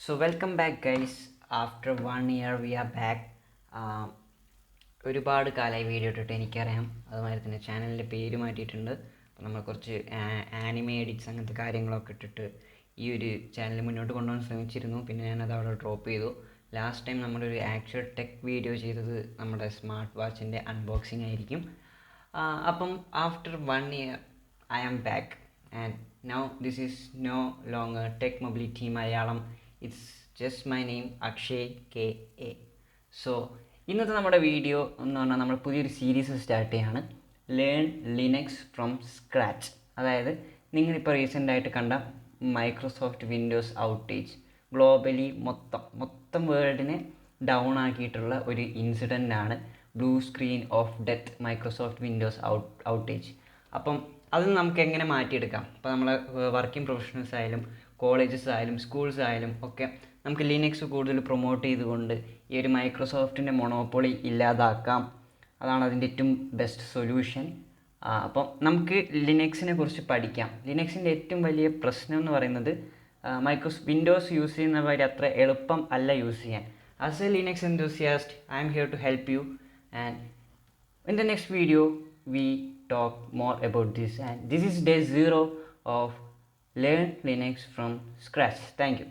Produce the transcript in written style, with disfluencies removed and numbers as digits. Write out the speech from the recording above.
So welcome back guys. After 1 year we are back. ഒരുപാട് കാലമായി video ഇട്ടിട്ട് എനിക്കറിയാം. അതുമാതിരി തന്നെ ചാനലിൻ്റെ പേര് മാറ്റിയിട്ടുണ്ട്. അപ്പോൾ നമ്മൾ കുറച്ച് ആനിമേ എഡിറ്റ്സ് അങ്ങനത്തെ കാര്യങ്ങളൊക്കെ ഇട്ടിട്ട് ഈ ഒരു ചാനൽ മുന്നോട്ട് കൊണ്ടുപോകാൻ ശ്രമിച്ചിരുന്നു. പിന്നെ ഞാനത് അവിടെ ഡ്രോപ്പ് ചെയ്തു. ലാസ്റ്റ് ടൈം നമ്മളൊരു ആക്ച്വൽ ടെക് വീഡിയോ ചെയ്തത് നമ്മുടെ സ്മാർട്ട് വാച്ചിൻ്റെ അൺബോക്സിങ് ആയിരിക്കും. അപ്പം after 1 year I am back and now this is no longer Tech Mobility Malayalam. It's just my name Akshay KA. So ഇന്നത്തെ നമ്മുടെ വീഡിയോ എന്ന് പറഞ്ഞാൽ നമ്മൾ പുതിയൊരു സീരീസ് സ്റ്റാർട്ട് ചെയ്യാണ്, ലേൺ ലിനക്സ് ഫ്രം സ്ക്രാച്ച്. അതായത് നിങ്ങളിപ്പോൾ റീസെൻ്റായിട്ട് കണ്ട മൈക്രോസോഫ്റ്റ് വിൻഡോസ് ഔട്ടേജ്, ഗ്ലോബലി മൊത്തം വേൾഡിനെ ഡൗൺ ആക്കിയിട്ടുള്ള ഒരു ഇൻസിഡൻ്റാണ് blue screen of death Microsoft Windows outage. അപ്പം അത് നമുക്ക് എങ്ങനെ മാറ്റിയെടുക്കാം? ഇപ്പോൾ നമ്മളെ വർക്കിംഗ് പ്രൊഫഷണൽസ് ആയാലും കോളേജസ് ആയാലും സ്കൂൾസ് ആയാലും ഒക്കെ നമുക്ക് ലിനക്സ് കൂടുതൽ പ്രൊമോട്ട് ചെയ്തുകൊണ്ട് ഈ ഒരു മൈക്രോസോഫ്റ്റിൻ്റെ മൊണോപ്പൊളി ഇല്ലാതാക്കാം. അതാണ് അതിൻ്റെ ഏറ്റവും ബെസ്റ്റ് സൊല്യൂഷൻ. അപ്പം നമുക്ക് ലിനക്സിനെ കുറിച്ച് പഠിക്കാം. ലിനക്സിൻ്റെ ഏറ്റവും വലിയ പ്രശ്നം എന്ന് പറയുന്നത് വിൻഡോസ് യൂസ് ചെയ്യുന്നവർ അത്ര എളുപ്പം അല്ല യൂസ് ചെയ്യാൻ. As A Linux enthusiast, I am here to help you, and in the next video we talk more about this, and this is day 0 of learn Linux from scratch. Thank you.